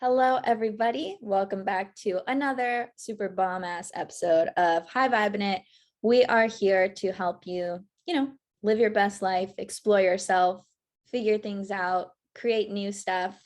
Hello, everybody. Welcome back to another super bomb ass episode of High Vibin' It. We are here to help you, live your best life, explore yourself, figure things out, create new stuff.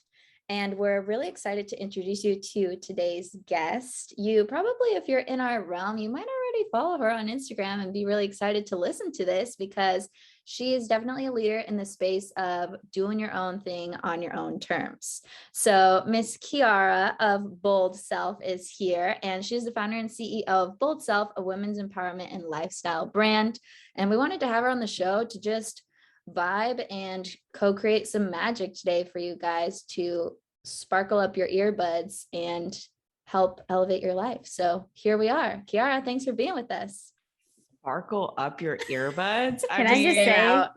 And we're really excited to introduce you to today's guest. You probably, if you're in our realm, you might already follow her on Instagram and be really excited to listen to this because she is definitely a leader in the space of doing your own thing on your own terms. So Miss Chiara of Bold Self is here, and she's the founder and CEO of Bold Self, a women's empowerment and lifestyle brand. And we wanted to have her on the show to just vibe and co-create some magic today for you guys to sparkle up your earbuds and help elevate your life. So here we are. Chiara, thanks for being with us. Sparkle up your earbuds. Can I just say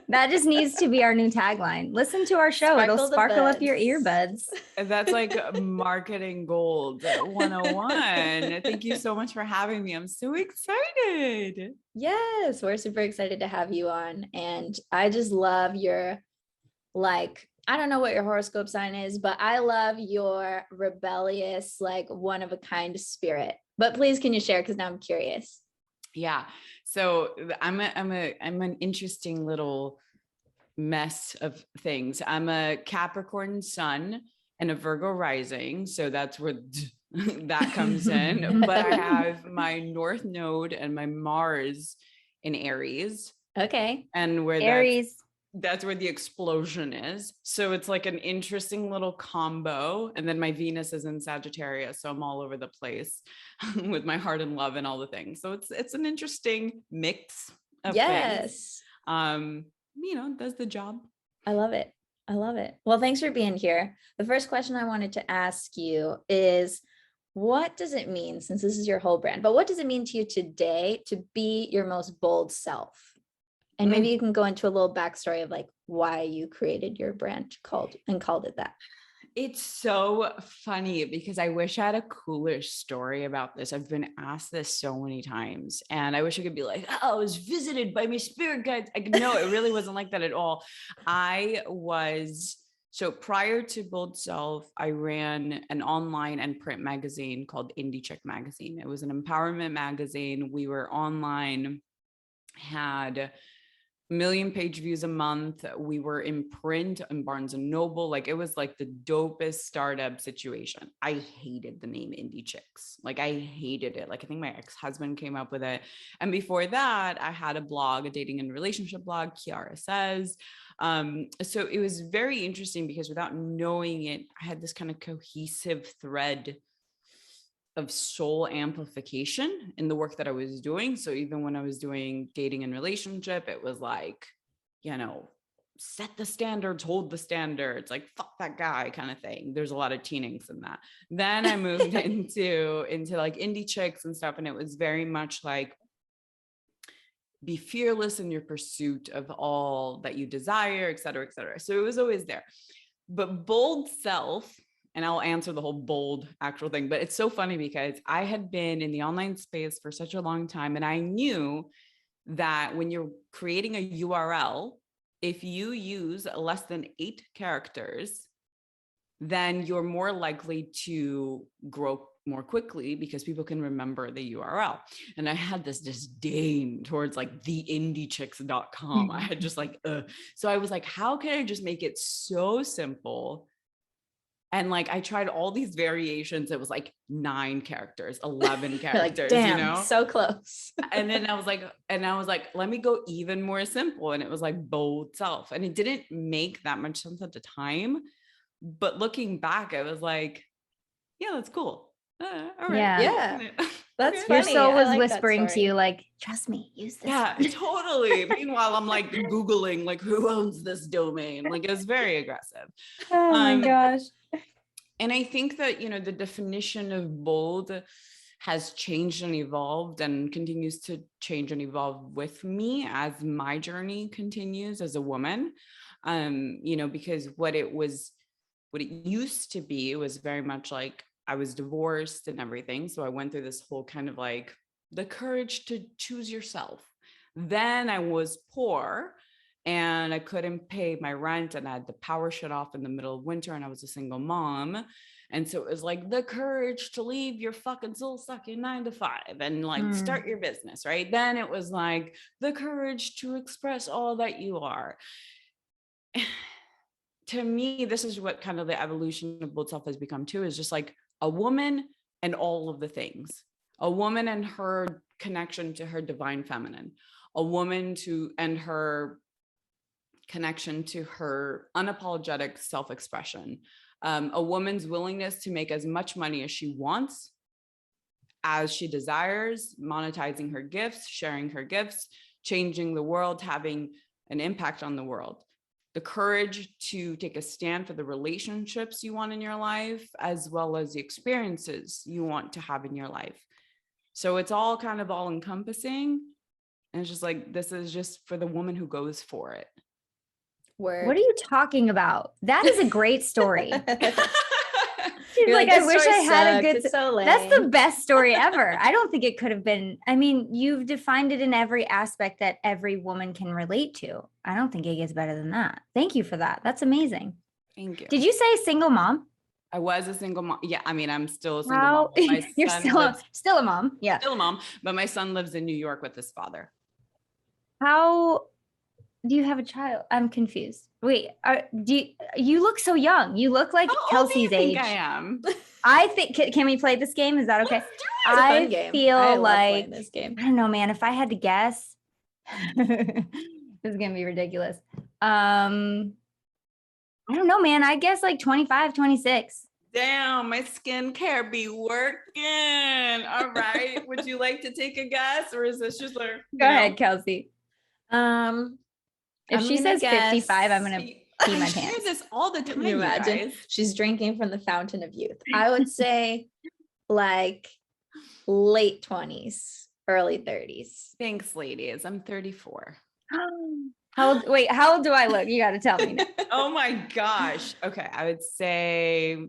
that just needs to be our new tagline. Listen to our show. It'll sparkle up your earbuds. That's like marketing gold 101. Thank you so much for having me. I'm so excited. Yes, we're super excited to have you on. And I just love your, I don't know what your horoscope sign is, but I love your rebellious, one of a kind spirit. But please, can you share? Because now I'm curious. Yeah. So I'm an interesting little mess of things. I'm a Capricorn sun and a Virgo rising. So that's where that comes in. But I have my North Node and my Mars in Aries. Okay. And where Aries. That's where the explosion is. So it's like an interesting little combo. And then my Venus is in Sagittarius. So I'm all over the place with my heart and love and all the things. So it's an interesting mix of things. Does the job. I love it. I love it. Well, thanks for being here. The first question I wanted to ask you is, what does it mean, since this is your whole brand, but what does it mean to you today to be your most bold self? And maybe you can go into a little backstory of why you created your brand called it that. It's so funny because I wish I had a cooler story about this. I've been asked this so many times and I wish I could be like, oh, I was visited by my spirit guides. No, it really wasn't like that at all. So prior to Bold Self, I ran an online and print magazine called Indie Chick Magazine. It was an empowerment magazine. We were online, had million page views a month. We were in print in Barnes and Noble. It was like the dopest startup situation. I hated the name Indie Chicks. I hated it. I think my ex-husband came up with it. And before that, I had a blog, a dating and relationship blog, Chiara Says. So it was very interesting because without knowing it, I had this kind of cohesive thread of soul amplification in the work that I was doing. So even when I was doing dating and relationship, it was set the standards, hold the standards, fuck that guy kind of thing. There's a lot of teenings in that. Then I moved into indie chicks and stuff. And it was very much be fearless in your pursuit of all that you desire, et cetera, et cetera. So it was always there. But Bold Self, and I'll answer the whole bold actual thing, but it's so funny because I had been in the online space for such a long time. And I knew that when you're creating a URL, if you use less than 8 characters, then you're more likely to grow more quickly because people can remember the URL. And I had this disdain towards theindiechicks.com. I had just so I was like, how can I just make it so simple? And I tried all these variations. It was 9 characters, 11 characters, damn, so close. And then I was like, let me go even more simple. And it was Bold Self. And it didn't make that much sense at the time. But looking back, I was like, yeah, that's cool. All right. Yeah. That's funny. Your soul was whispering to you, trust me, use this. Yeah, totally. Meanwhile, I'm Googling, who owns this domain? It was very aggressive. Oh my gosh. And I think that, the definition of bold has changed and evolved and continues to change and evolve with me as my journey continues as a woman. Because what it used to be was very much I was divorced and everything. So I went through this whole kind of the courage to choose yourself. Then I was poor and I couldn't pay my rent and I had the power shut off in the middle of winter and I was a single mom. And so it was like the courage to leave your fucking soul sucking 9 to 5 and like start your business, right? Then it was like the courage to express all that you are. To me, this is what kind of the evolution of bold self has become too, is just like a woman and all of the things, a woman and her connection to her divine feminine, a woman and her connection to her unapologetic self-expression, a woman's willingness to make as much money as she wants, as she desires, monetizing her gifts, sharing her gifts, changing the world, having an impact on the world. The courage to take a stand for the relationships you want in your life, as well as the experiences you want to have in your life. So it's all kind of all encompassing. And it's just like, this is just for the woman who goes for it. Word. What are you talking about? That is a great story. She's You're like, I wish I had a good. It's so lame. That's the best story ever. I don't think it could have been. I mean, you've defined it in every aspect that every woman can relate to. I don't think it gets better than that. Thank you for that. That's amazing. Thank you. Did you say single mom? I was a single mom. Yeah, I mean, I'm still a single mom. You're still a mom. Yeah, still a mom. But my son lives in New York with his father. How do you have a child? I'm confused. Wait, you look so young. You look like Kelsey's age. I am. I think. Can we play this game? Is that okay? I feel like this game. I don't know, man. If I had to guess, this is gonna be ridiculous. I don't know, man. I guess like 25, 26. Damn, my skincare be working. All right. Would you like to take a guess, or is this just like? Go ahead, Kelsey. If she says 55, I'm gonna pee my pants. I hear this all the time. Can you imagine? Guys. She's drinking from the fountain of youth. I would say like late 20s, early 30s. Thanks, ladies. I'm 34. How old do I look? You got to tell me now. Oh my gosh. Okay, I would say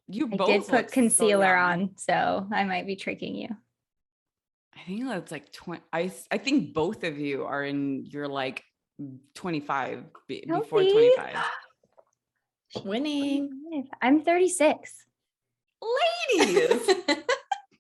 you both did put concealer so on, so I might be tricking you. I think that's like 20. I think both of you are in your like 25 before 25. Winning. I'm 36. Ladies.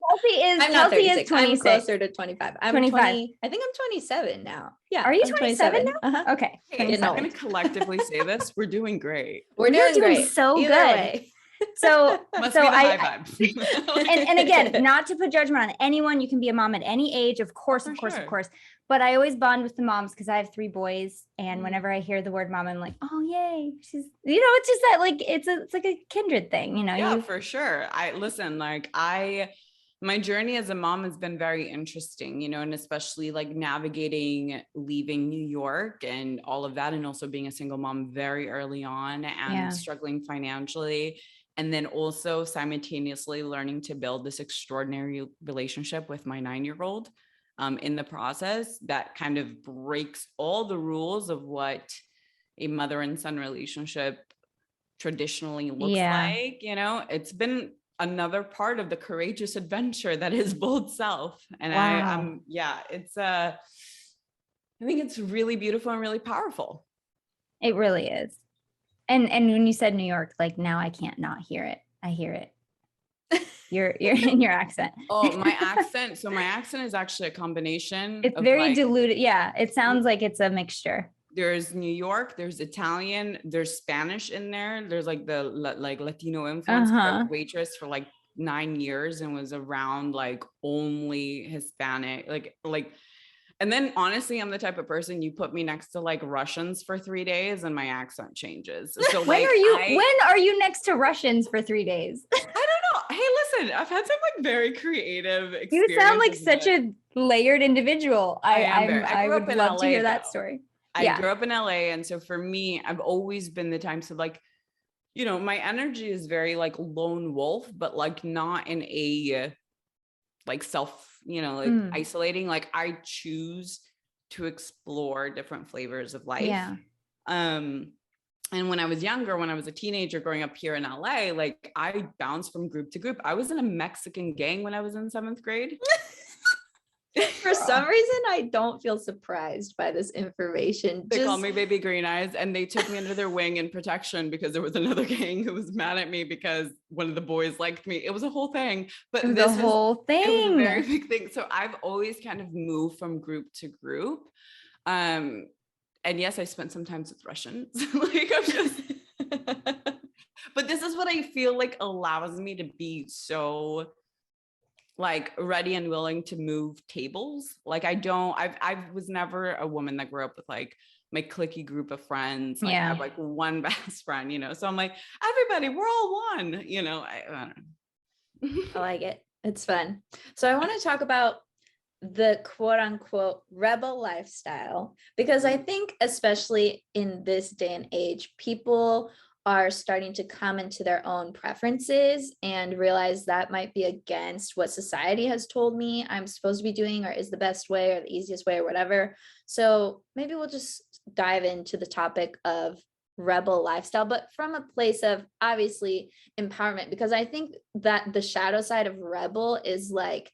Kelsey is 26. I'm closer to 25. I'm 25. 20. I think I'm 27 now. Yeah. Are you 27 now? Uh-huh. Okay. Hey, I'm going to collectively say this. We're doing great. We're doing great. So Either good. Way. So must be the high vibe. and again, not to put judgment on anyone. You can be a mom at any age, of course. Of course. But I always bond with the moms because I have 3 boys, and whenever I hear the word mom, I'm like, oh yay, she's. It's just that like it's like a kindred thing, Yeah, for sure. My journey as a mom has been very interesting, and especially like navigating leaving New York and all of that, and also being a single mom very early on and struggling financially. And then also simultaneously learning to build this extraordinary relationship with my 9-year-old in the process that kind of breaks all the rules of what a mother and son relationship traditionally looks like. It's been another part of the courageous adventure that is bold self. And I think it's really beautiful and really powerful. It really is. And when you said New York, like now I can't not hear it. I hear it. You're in your accent. Oh, my accent. So my accent is actually a combination. It's very diluted. Yeah. It sounds like it's a mixture. There's New York, there's Italian, there's Spanish in there. There's like the Latino influence. I was waitress for like 9 years and was around like only Hispanic, like, and then honestly, I'm the type of person you put me next to like Russians for 3 days and my accent changes. So when are you next to Russians for 3 days? I don't know. Hey, listen, I've had some like very creative experiences. You sound like such a layered individual. I would love to hear that story. I grew up in LA. And so for me, I've always been the type to like, my energy is very like lone wolf, but like not in a like self, isolating. Like I choose to explore different flavors of life. Yeah. And when I was younger, when I was a teenager growing up here in LA, like I bounced from group to group. I was in a Mexican gang when I was in 7th grade. For some reason, I don't feel surprised by this information. They call me baby green eyes, and they took me under their wing in protection because there was another gang who was mad at me because one of the boys liked me. It was a whole thing, but It was a very big thing. So I've always kind of moved from group to group. And yes, I spent some time with Russians. Like I'm just, but this is what I feel like allows me to be so like ready and willing to move tables. Like I was never a woman that grew up with like my cliquey group of friends. Like I have like one best friend, you know? So I'm like, everybody, we're all one, you know? I don't know. I like it. It's fun. So I want to talk about the quote unquote rebel lifestyle, because I think especially in this day and age, people are starting to come into their own preferences and realize that might be against what society has told me I'm supposed to be doing, or is the best way or the easiest way or whatever. So maybe we'll just dive into the topic of rebel lifestyle, but from a place of obviously empowerment, because I think that the shadow side of rebel is like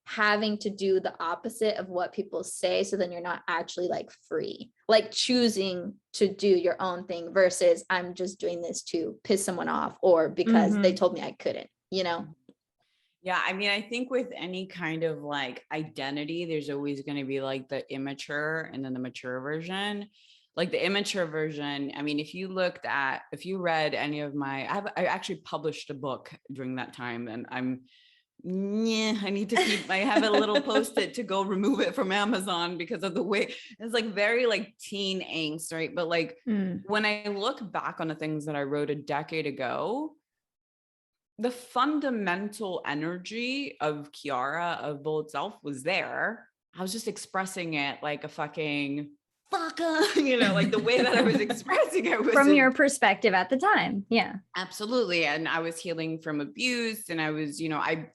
having to do the opposite of what people say, so then you're not actually like free, like choosing to do your own thing versus I'm just doing this to piss someone off or because they told me I couldn't, you know? Yeah, I mean, I think with any kind of like identity, there's always going to be like the immature and then the mature version. Like the immature version, I mean, if you read any of I actually published a book during that time, and I need to I have a little post-it to go remove it from Amazon because of the way it's like very like teen angst, right? But like when I look back on the things that I wrote a decade ago, the fundamental energy of Chiara, of Bold Self, was there. I was just expressing it like a fucking fucker, you know, like the way that I was expressing it was from your perspective at the time. Yeah, absolutely. And I was healing from abuse, and I was, you know, I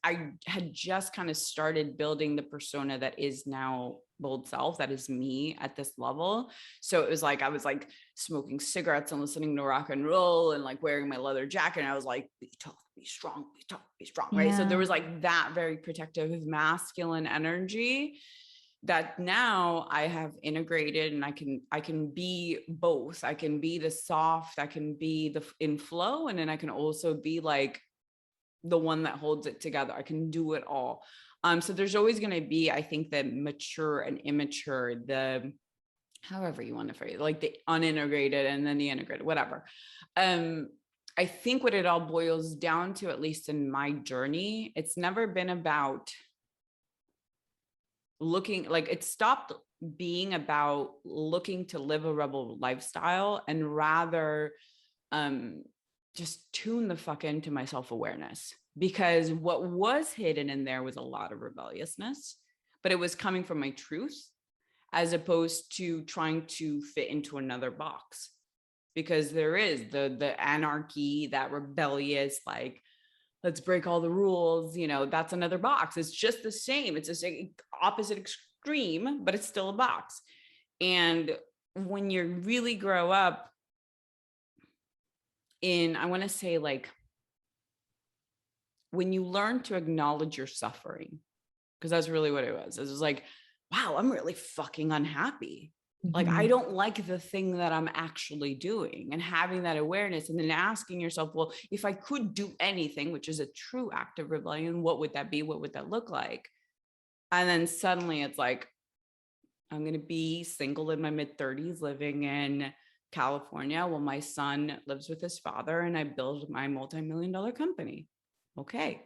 had just kind of started building the persona that is now Bold Self, that is me at this level. So it was like I was like smoking cigarettes and listening to rock and roll and like wearing my leather jacket, and I was like, be tough, be strong, be tough, be strong, right? So there was like that very protective masculine energy that now I have integrated, and I can be both. I can be the soft, I can be the in flow, and then I can also be like the one that holds it together. I can do it all. So there's always going to be, I think, the mature and immature, the however you want to phrase it, like the unintegrated and then the integrated, whatever. I think what it all boils down to, at least in my journey, it's never been about looking, like it stopped being about looking to live a rebel lifestyle, and rather just tune the fuck into my self-awareness, because what was hidden in there was a lot of rebelliousness, but it was coming from my truth as opposed to trying to fit into another box. Because there is the anarchy, that rebellious, like, let's break all the rules, you know, that's another box. It's just the same. It's just an opposite extreme, but it's still a box. And when you really grow up in, I want to say, like, when you learn to acknowledge your suffering, because that's really what it was. It was like, wow, I'm really fucking unhappy. Like, I don't like the thing that I'm actually doing, and having that awareness, and then asking yourself, well, if I could do anything, which is a true act of rebellion, what would that be? What would that look like? And then suddenly it's like, I'm going to be single in my mid-30s, living in California while my son lives with his father, and I build my multi-million-dollar company. Okay.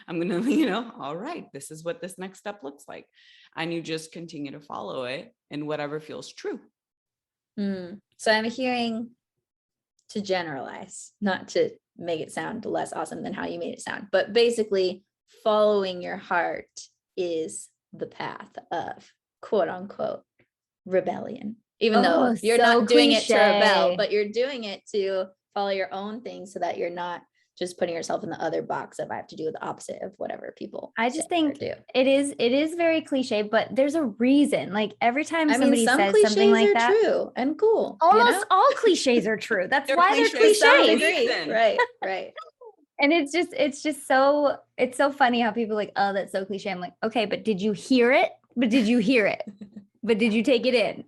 I'm going to, you know, all right, this is what this next step looks like. And you just continue to follow it in whatever feels true. So I'm hearing, to generalize, not to make it sound less awesome than how you made it sound, but basically following your heart is the path of quote unquote rebellion, even though you're not doing it to rebel, but you're doing it to follow your own thing, so that you're not just putting yourself in the other box of I have to do the opposite of whatever people. I just think it is very cliche, but there's a reason. Like every time somebody says something like that, true and cool. Almost all cliches are true. That's why they're cliches. Right. And it's so funny how people are like, oh, that's so cliche. I'm like, okay, but did you hear it? But did you hear it? But did you take it in?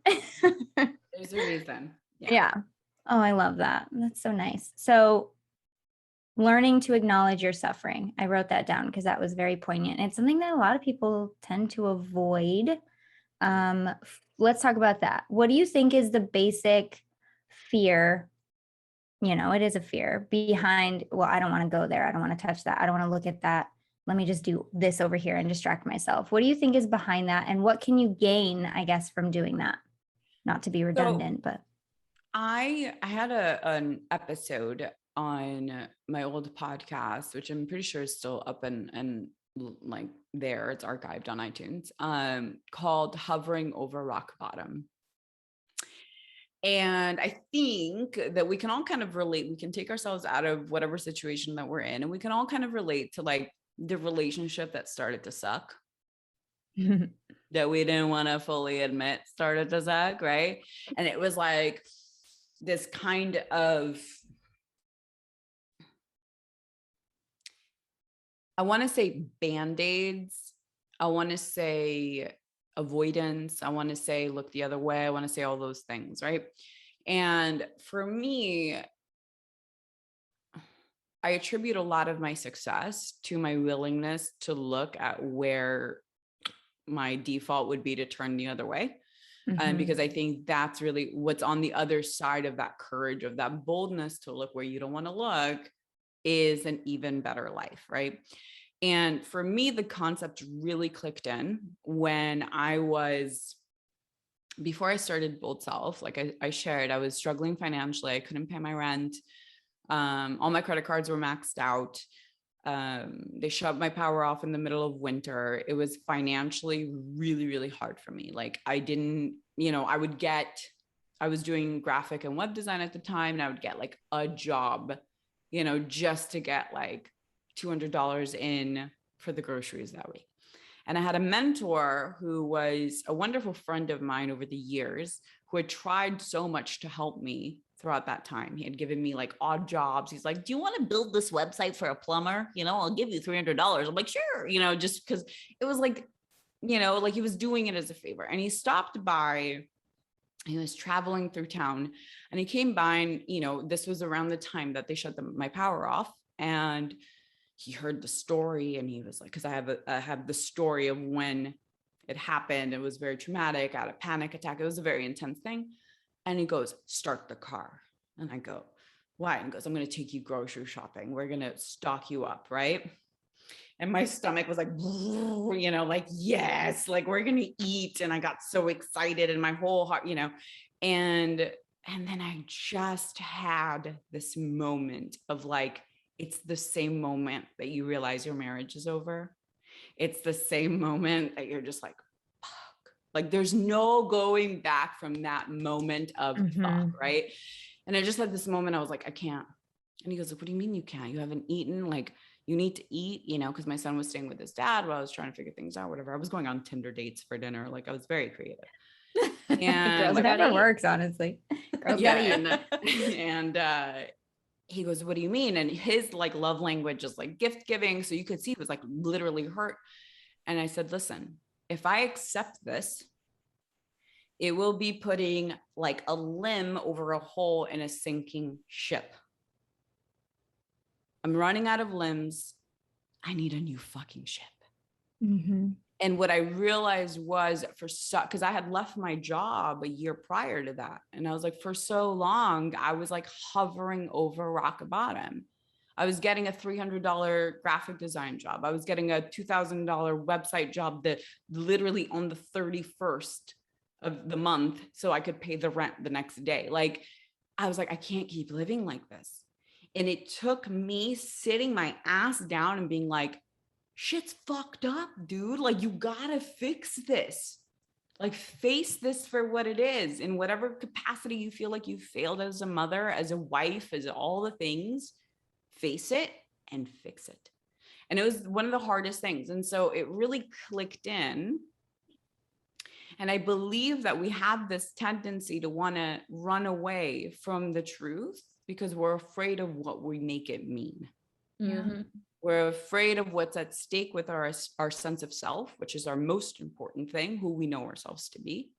There's a reason. Yeah. Oh, I love that. That's so nice. So learning to acknowledge your suffering. I wrote that down because that was very poignant. It's something that a lot of people tend to avoid. Let's talk about that. What do you think is the basic fear? It is a fear behind, well, I don't want to go there. I don't want to touch that. I don't want to look at that. Let me just do this over here and distract myself. What do you think is behind that? And what can you gain, I guess, from doing that? Not to be redundant, but I had an episode on my old podcast, which I'm pretty sure is still up and like there. It's archived on iTunes, called Hovering Over Rock Bottom. And I think that we can all kind of relate. We can take ourselves out of whatever situation that we're in, and we can all kind of relate to like the relationship that started to suck. That we didn't want to fully admit started to suck, right? And it was like this kind of, I want to say band-aids, I want to say avoidance, I want to say look the other way, I want to say all those things, right? And for me, I attribute a lot of my success to my willingness to look at where my default would be to turn the other way. Because I think that's really what's on the other side of that courage, of that boldness to look where you don't want to look, is an even better life, right? And for me, the concept really clicked in when before I started Bold Self, like I shared, I was struggling financially. I couldn't pay my rent. All my credit cards were maxed out. They shut my power off in the middle of winter. It was financially really, really hard for me. Like I didn't, I was doing graphic and web design at the time, and I would get like a job, just to get like $200 in for the groceries that week. And I had a mentor who was a wonderful friend of mine over the years, who had tried so much to help me throughout that time. He had given me like odd jobs. He's like, do you want to build this website for a plumber? I'll give you $300. I'm like, sure. Just because it was like, like he was doing it as a favor. And he stopped by, he was traveling through town, and he came by, and, this was around the time that they shut my power off. And he heard the story, and he was like, because I have the story of when it happened. It was very traumatic. I had a panic attack. It was a very intense thing. And he goes, start the car. And I go, why? And he goes, I'm going to take you grocery shopping. We're going to stock you up. Right. And my stomach was like, like, yes, like we're going to eat. And I got so excited, and my whole heart, and then I just had this moment of like, it's the same moment that you realize your marriage is over. It's the same moment that you're just like, like there's no going back from that moment of fuck, right? And I just had this moment, I was like, I can't. And he goes, what do you mean you can't? You haven't eaten? Like you need to eat, because my son was staying with his dad while I was trying to figure things out, whatever. I was going on Tinder dates for dinner. Like I was very creative. And whatever works, honestly. Girls gotta eat. And he goes, what do you mean? And his like love language is like gift giving. So you could see he was like literally hurt. And I said, listen, if I accept this, it will be putting like a limb over a hole in a sinking ship. I'm running out of limbs. I need a new fucking ship. And what I realized was because I had left my job a year prior to that. And I was like, for so long, I was like hovering over rock bottom. I was getting a $300 graphic design job. I was getting a $2,000 website job that literally on the 31st of the month, so I could pay the rent the next day. Like, I was like, I can't keep living like this. And it took me sitting my ass down and being like, shit's fucked up, dude. Like, you gotta fix this. Like, face this for what it is. In whatever capacity you feel like you failed as a mother, as a wife, as all the things, face it and fix it. And it was one of the hardest things. And so it really clicked in. And I believe that we have this tendency to want to run away from the truth because we're afraid of what we make it mean. Mhm. We're afraid of what's at stake with our sense of self, which is our most important thing, who we know ourselves to be.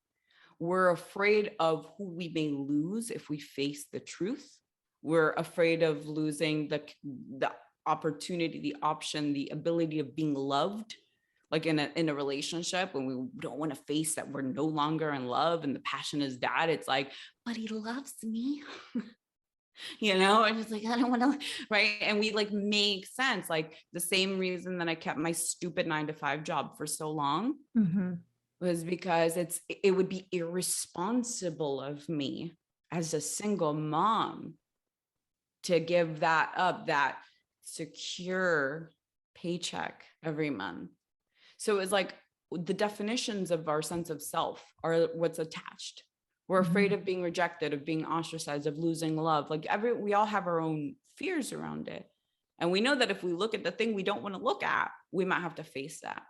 We're afraid of who we may lose if we face the truth. We're afraid of losing the opportunity, the option, the ability of being loved, like in a relationship, when we don't want to face that we're no longer in love and the passion is that. It's like, but he loves me. And it's like, I don't want to, right? And we like make sense, like the same reason that I kept my stupid 9-to-5 job for so long was because it would be irresponsible of me as a single mom to give that up, that secure paycheck every month. So it was like the definitions of our sense of self are what's attached. We're afraid of being rejected, of being ostracized, of losing love. Like we all have our own fears around it. And we know that if we look at the thing we don't want to look at, we might have to face that.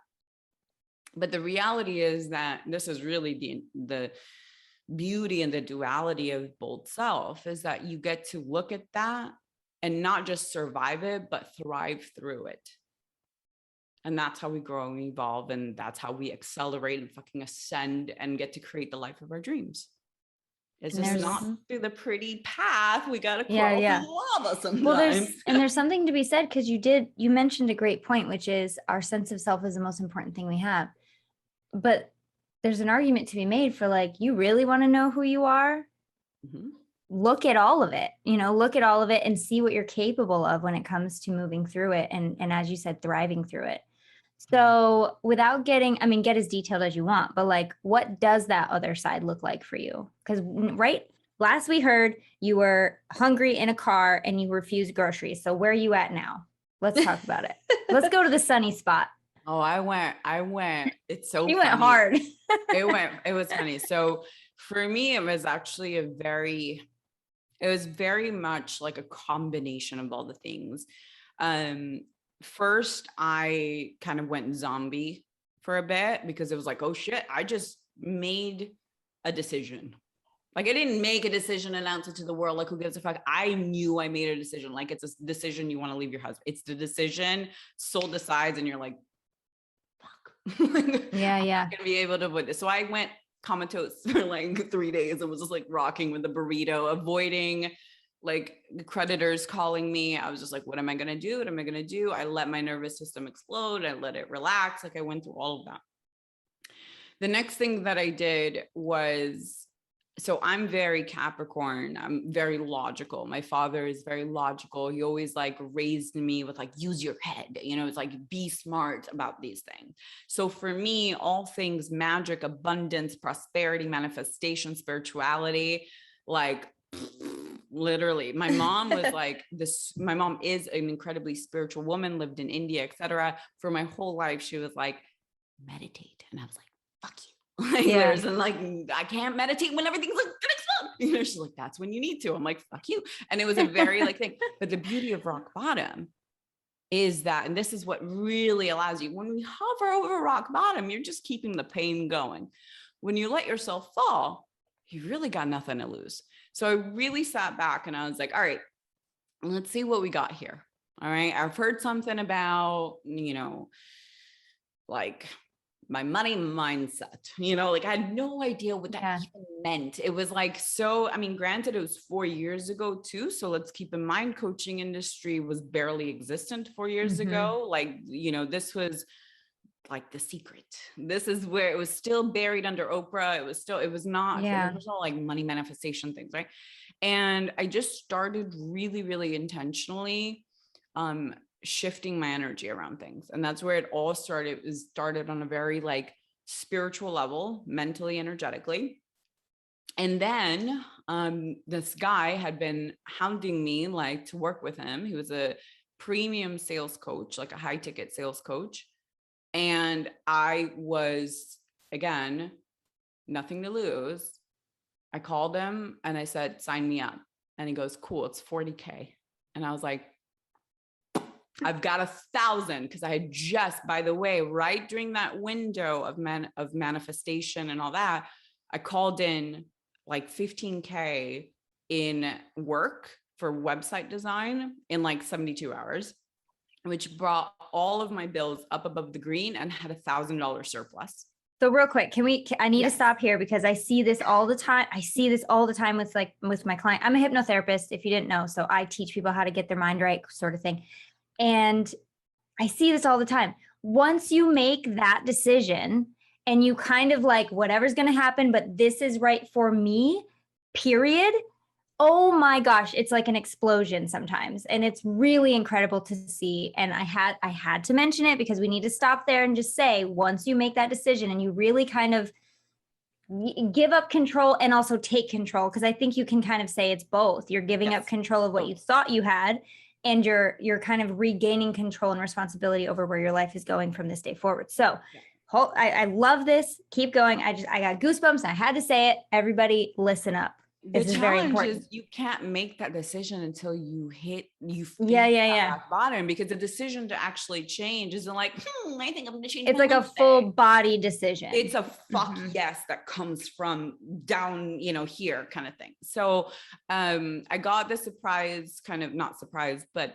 But the reality is that this is really the beauty and the duality of bold self, is that you get to look at that and not just survive it, but thrive through it. And that's how we grow and evolve. And that's how we accelerate and fucking ascend and get to create the life of our dreams. It's just not through the pretty path. We got to crawl through the lava sometimes. Well, there's something to be said, because you mentioned a great point, which is our sense of self is the most important thing we have. But there's an argument to be made for, like, you really want to know who you are? Look at all of it, look at all of it and see what you're capable of when it comes to moving through it. And as you said, thriving through it. So without get as detailed as you want, but like, what does that other side look like for you? Because last we heard you were hungry in a car and you refused groceries. So where are you at now? Let's talk about it. Let's go to the sunny spot. Oh, I went. It's so funny. You went hard. It was funny. So for me, it was actually it was very much like a combination of all the things. First, I kind of went zombie for a bit because it was like, oh shit, I just made a decision. Like, I didn't make a decision, announce it to the world. Like, who gives a fuck? I knew I made a decision. Like, it's a decision you want to leave your husband. It's the decision. Soul decides, and you're like, fuck. Yeah. I'm not gonna be able to avoid this. So I went comatose for like 3 days and was just like rocking with the burrito, avoiding like the creditors calling me. I was just like, what am I going to do? What am I going to do? I let my nervous system explode. I let it relax. Like, I went through all of that. The next thing that I did was, so I'm very Capricorn. I'm very logical. My father is very logical. He always like raised me with like, use your head, it's like, be smart about these things. So for me, all things magic, abundance, prosperity, manifestation, spirituality, like literally, my mom was like this. My mom is an incredibly spiritual woman, lived in India, etc. For my whole life, she was like, meditate. And I was like, fuck you. I can't meditate when everything's like gonna explode. She's like, that's when you need to. I'm like, fuck you. And it was a very like thing. But the beauty of rock bottom is that, and this is what really allows you, when we hover over rock bottom, you're just keeping the pain going. When you let yourself fall, you really got nothing to lose. So I really sat back and I was like, all right, let's see what we got here. All right. I've heard something about, like my money mindset, like I had no idea what that even meant. It was like, so, granted, it was 4 years ago too. So let's keep in mind, coaching industry was barely existent 4 years ago. Like, this was like the secret. This is where it was still buried under Oprah. It was not like money manifestation things. Right. And I just started really, really intentionally, shifting my energy around things. And that's where it all started. It started on a very like spiritual level, mentally, energetically. And then this guy had been hounding me like to work with him. He was a premium sales coach, like a high ticket sales coach. And I was, again, nothing to lose. I called him and I said, sign me up. And he goes, cool, it's 40K. And I was like, I've got 1,000, because I had just, by the way, right during that window of manifestation and all that, I called in like 15K in work for website design in like 72 hours. which brought all of my bills up above the green and had $1,000 surplus. So real quick, I need to stop here because I see this all the time. I see this all the time with my client. I'm a hypnotherapist, if you didn't know. So I teach people how to get their mind right, sort of thing. And I see this all the time. Once you make that decision and you kind of like, whatever's going to happen, but this is right for me, period. Oh my gosh, it's like an explosion sometimes. And it's really incredible to see. And I had to mention it because we need to stop there and just say, once you make that decision and you really kind of give up control and also take control, because I think you can kind of say it's both. You're giving up control of what you thought you had, and you're kind of regaining control and responsibility over where your life is going from this day forward. So I love this. Keep going. I got goosebumps. I had to say it. Everybody listen up. The challenge is you can't make that decision until you hit rock bottom, because the decision to actually change isn't like, I think I'm going to change. It's like a full body decision. It's a fuck yes that comes from down, here kind of thing. So I got the surprise, kind of not surprise, but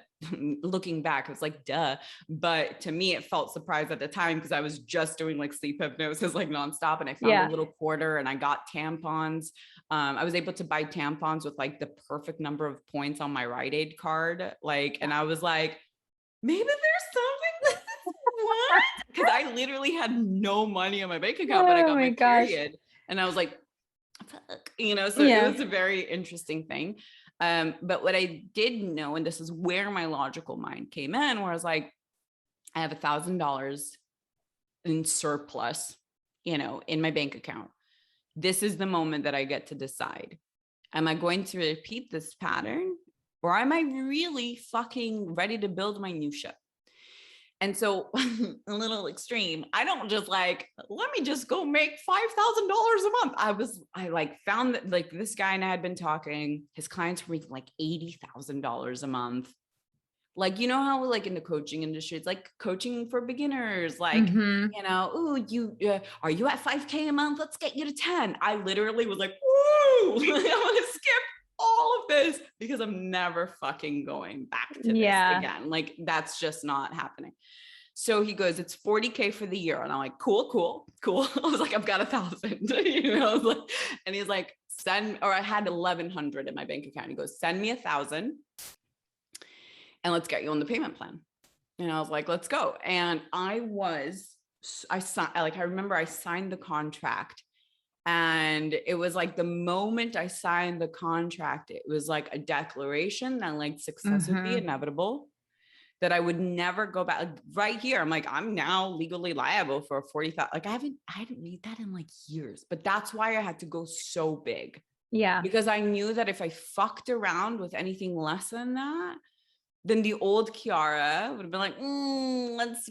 looking back, it was like, duh. But to me, it felt surprise at the time because I was just doing like sleep hypnosis, like nonstop. And I found a little quarter and I got tampons. I was able to buy tampons with like the perfect number of points on my Rite Aid card. Like, and I was like, maybe there's something. What? Because I literally had no money on my bank account, but I got my period. And I was like, fuck, so it was a very interesting thing. But what I did know, and this is where my logical mind came in, where I was like, I have $1,000 in surplus, in my bank account. This is the moment that I get to decide. Am I going to repeat this pattern, or am I really fucking ready to build my new ship? And so a little extreme. I don't just like, let me just go make $5,000 a month. I found that like this guy and I had been talking, his clients were making like $80,000 a month. Like, how like in the coaching industry, it's like coaching for beginners, like, are you at 5K a month? Let's get you to 10. I literally was like, woo, I want to skip all of this because I'm never fucking going back to this again. Like, that's just not happening. So he goes, it's 40K for the year. And I'm like, cool. I was like, I've got 1,000, and he's like, I had 1,100 in my bank account. He goes, send me 1,000. And let's get you on the payment plan. And I was like, let's go. And I remember I signed the contract, and it was like the moment I signed the contract, it was like a declaration that like success would be inevitable, that I would never go back. Like, right here, I'm like, I'm now legally liable for 40,000. Like I didn't read that in like years, but that's why I had to go so big. Yeah. Because I knew that if I fucked around with anything less than that, then the old Chiara would have been like, let's,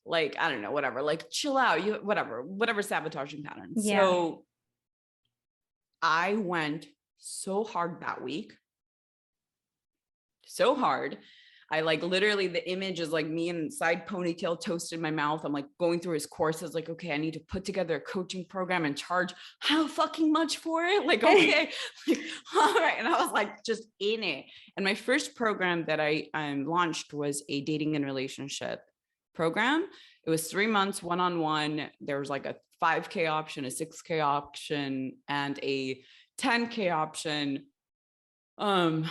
like, I don't know, whatever, like chill out, whatever sabotaging pattern. Yeah. So I went so hard that week. So hard. I like literally the image is like me in side ponytail, toast in my mouth. I'm like going through his courses, like, okay, I need to put together a coaching program and charge how fucking much for it? Like, okay, like, all right. And I was like, just in it. And my first program that I launched was a dating and relationship program. It was 3 months, one-on-one. There was like a 5K option, a 6K option, and a 10K option.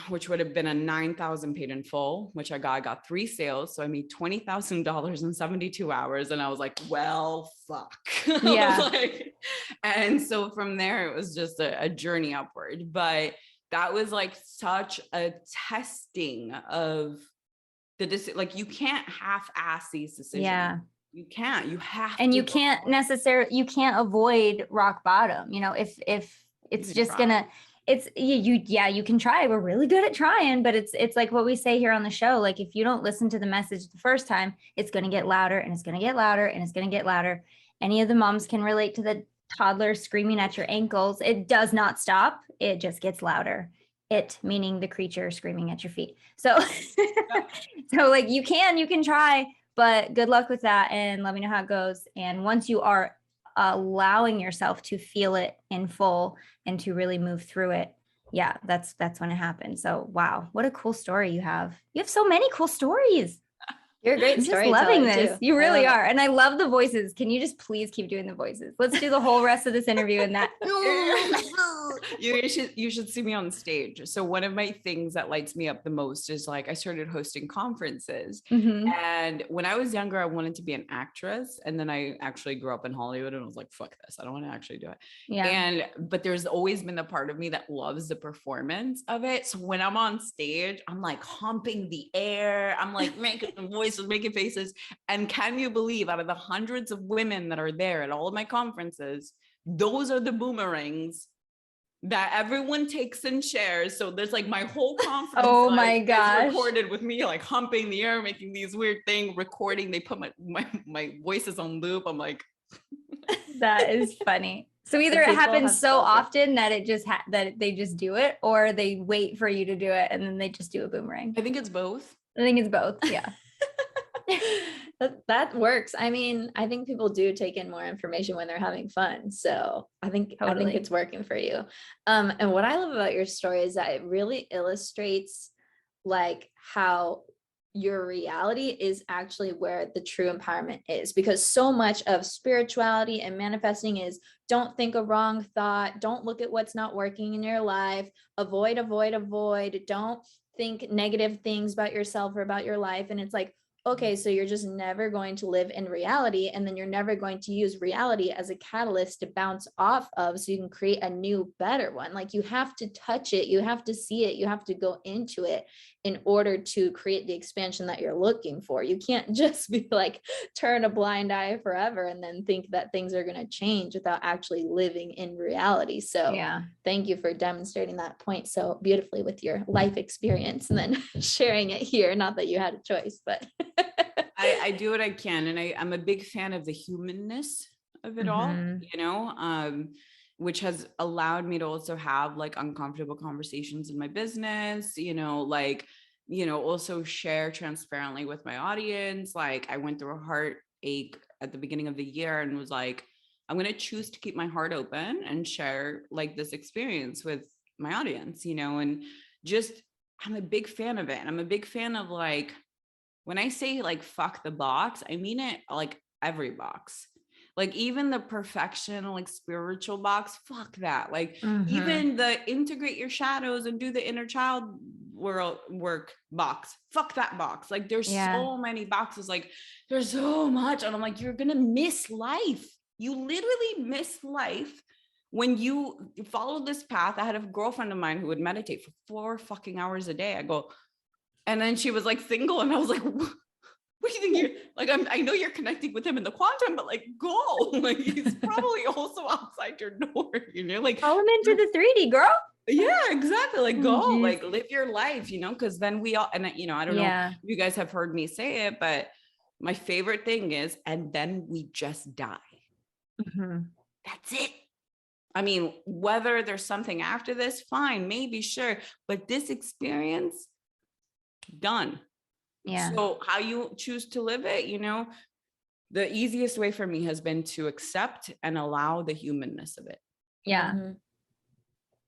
Which would have been a 9,000 paid in full, which I got 3 sales. So I made $20,000 in 72 hours. And I was like, well, fuck. Yeah. And so from there, it was just a journey upward. But that was like such a testing of like, you can't half-ass these decisions. Yeah. You can't, you have to. And you can't you can't avoid rock bottom. If it's just gonna, you can try. We're really good at trying, but it's like what we say here on the show. Like, if you don't listen to the message the first time, it's going to get louder and it's going to get louder and it's going to get louder. Any of the moms can relate to the toddler screaming at your ankles. It does not stop. It just gets louder. It meaning the creature screaming at your feet. So, so like you can try, but good luck with that and let me know how it goes. And once you are allowing yourself to feel it in full and to really move through it, that's when it happens. So wow, what a cool story you have. You have so many cool stories. You're a great I'm just storyteller loving this. too. You I really love are. And I love the voices. Can you just please keep doing the voices? Let's do the whole rest of this interview in that. You should see me on stage. So one of my things that lights me up the most is like I started hosting conferences. Mhm. And when I was younger, I wanted to be an actress. And then I actually grew up in Hollywood and was like, fuck this. I don't want to actually do it. Yeah. But there's always been the part of me that loves the performance of it. So when I'm on stage, I'm like humping the air. I'm like making voices, making faces. And can you believe out of the hundreds of women that are there at all of my conferences, those are the boomerangs that everyone takes and shares. So there's like my whole conference Oh my is gosh. recorded with me like humping the air, making these weird things, recording. They put my voices on loop. I'm like, That is funny. So either it people happens have so spoken. often that it just that they just do it, or they wait for you to do it and then they just do a boomerang. I think it's both. I think it's both. Yeah. That works. I mean, I think people do take in more information when they're having fun. So I think Totally. it's working for you. And what I love about your story is that it really illustrates like how your reality is actually where the true empowerment is, because so much of spirituality and manifesting is don't think a wrong thought, don't look at what's not working in your life, avoid, don't think negative things about yourself or about your life. And it's like, okay, so you're just never going to live in reality, and then you're never going to use reality as a catalyst to bounce off of so you can create a new, better one. Like you have to touch it, you have to see it, you have to go into it in order to create the expansion that you're looking for. You can't just be like turn a blind eye forever and then think that things are going to change without actually living in reality. So Yeah. thank you for demonstrating that point so beautifully with your life experience and then sharing it here. Not that you had a choice, but I do what I can. And I'm a big fan of the humanness of it all, you know, which has allowed me to also have like uncomfortable conversations in my business, you know, like, you know, also share transparently with my audience. Like I went through a heartache at the beginning of the year and was like, I'm going to choose to keep my heart open and share like this experience with my audience, you know, and just, I'm a big fan of it. And I'm a big fan of like, when I say like, fuck the box, I mean it like every box, like even the perfection, like spiritual box, fuck that. Like even the integrate your shadows and do the inner child work box, fuck that box. Like there's so many boxes, like there's so much. And I'm like, you're going to miss life. You literally miss life when you follow this path. I had a girlfriend of mine who would meditate for 4 fucking hours a day. I go, and then she was like single. And I was like, what do you think you're like? I know you're connecting with him in the quantum, but like, go, like, he's probably also outside your door, you know, like call him into the 3D, girl. Yeah, exactly. Like go, geez. like live your life, you know, because then we all, and you know, I don't know if you guys have heard me say it, but my favorite thing is, and then we just die. That's it. I mean, whether there's something after this, fine, maybe, sure. But this experience, done. Yeah. So how you choose to live it, you know, the easiest way for me has been to accept and allow the humanness of it. Yeah.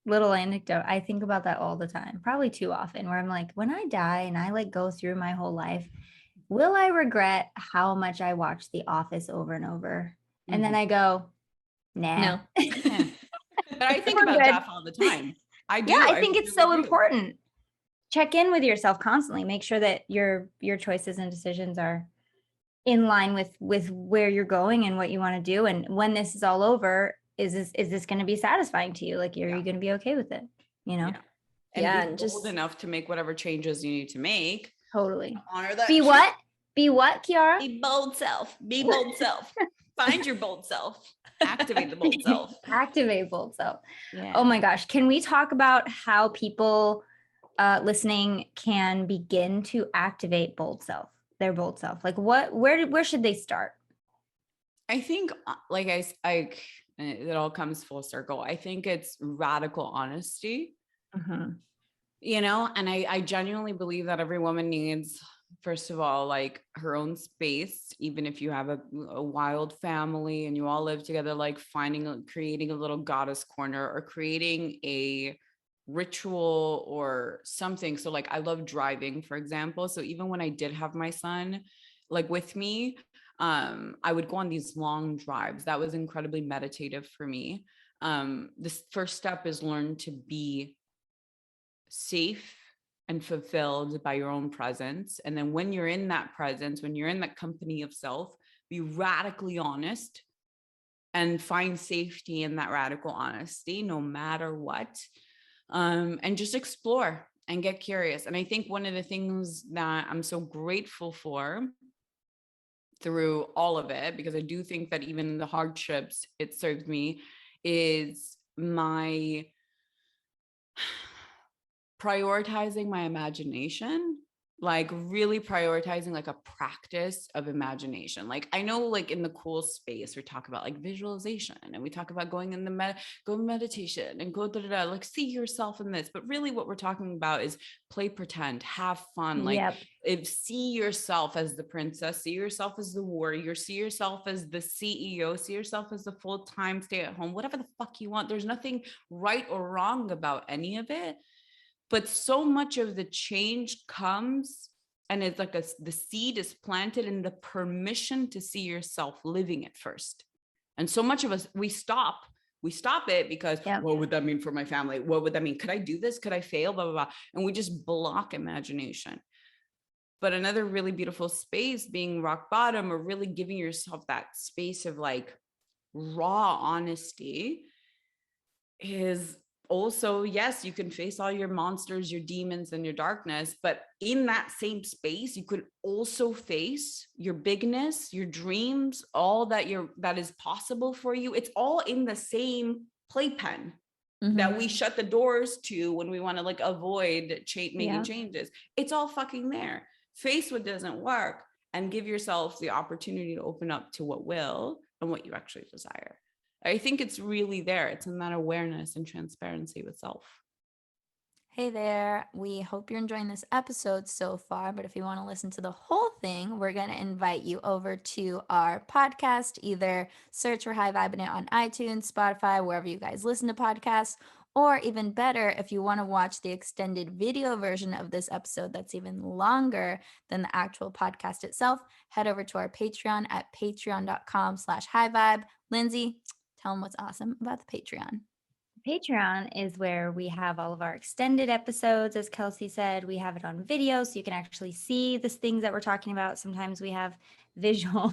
Little anecdote. I think about that all the time, probably too often, where I'm like, when I die and I like go through my whole life, will I regret how much I watched The Office over and over? And then I go, nah. No. But I think about that all the time. I do. Yeah, I think it's so important. Check in with yourself constantly. Make sure that your choices and decisions are in line with where you're going and what you want to do. And when this is all over, is this going to be satisfying to you? Like, are you going to be okay with it? You know? And be bold enough to make whatever changes you need to make. Totally. Honor that. Be what? Be what, Chiara? Be bold self. Be bold self. Find your bold self. Activate the bold self. Activate bold self. Yeah. Oh my gosh. Can we talk about how people listening can begin to activate their bold self? Like where should they start? I think like it all comes full circle. I think it's radical honesty, you know, and I genuinely believe that every woman needs, first of all, like her own space, even if you have a wild family and you all live together, like creating a little goddess corner or creating a ritual or something. So like I love driving, for example. So even when I did have my son like with me, I would go on these long drives. That was incredibly meditative for me. This first step is learn to be safe and fulfilled by your own presence. And then when you're in that presence, when you're in that company of self, be radically honest and find safety in that radical honesty, no matter what. And just explore and get curious. And I think one of the things that I'm so grateful for through all of it, because I do think that even in the hardships, it served me, is my prioritizing my imagination, like really prioritizing like a practice of imagination. Like I know like in the cool space we talk about like visualization and we talk about going in the go meditation and go like see yourself in this, but really what we're talking about is play pretend, have fun. Like if see yourself as the princess, see yourself as the warrior, see yourself as the CEO, see yourself as the full-time stay-at-home, whatever the fuck you want. There's nothing right or wrong about any of it. But so much of the change comes, and it's like the seed is planted in the permission to see yourself living it first. And so much of us, we stop it because what would that mean for my family? What would that mean? Could I do this? Could I fail? Blah, blah, blah. And we just block imagination. But another really beautiful space being rock bottom, or really giving yourself that space of like raw honesty, is also, yes, you can face all your monsters, your demons, and your darkness, but in that same space, you could also face your bigness, your dreams, all that is possible for you. It's all in the same playpen that we shut the doors to when we want to like avoid making changes. It's all fucking there. Face what doesn't work and give yourself the opportunity to open up to what will and what you actually desire. I think it's really there. It's in that awareness and transparency with self. Hey there. We hope you're enjoying this episode so far, but if you want to listen to the whole thing, we're going to invite you over to our podcast. Either search for High Vibing It on iTunes, Spotify, wherever you guys listen to podcasts, or even better, if you want to watch the extended video version of this episode that's even longer than the actual podcast itself, head over to our Patreon at patreon.com/highvibe. Lindsay, tell them what's awesome about the Patreon. Patreon is where we have all of our extended episodes. As Kelsey said, we have it on video, so you can actually see the things that we're talking about. Sometimes we have visual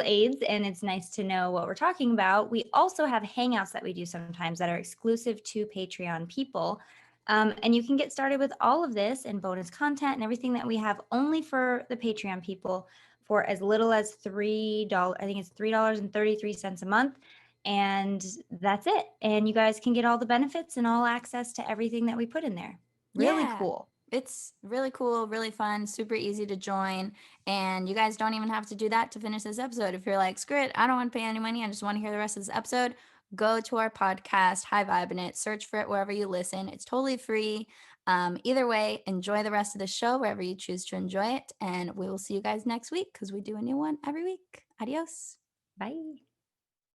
aids, and it's nice to know what we're talking about. We also have hangouts that we do sometimes that are exclusive to Patreon people. And you can get started with all of this and bonus content and everything that we have only for the Patreon people for as little as $3. I think it's $3.33 a month. And that's it. And you guys can get all the benefits and all access to everything that we put in there. Really cool. It's really cool, really fun, super easy to join. And you guys don't even have to do that to finish this episode. If you're like, screw it, I don't want to pay any money, I just want to hear the rest of this episode, go to our podcast, High Vibing It, search for it wherever you listen. It's totally free. Either way, enjoy the rest of the show wherever you choose to enjoy it. And we will see you guys next week because we do a new one every week. Adios. Bye.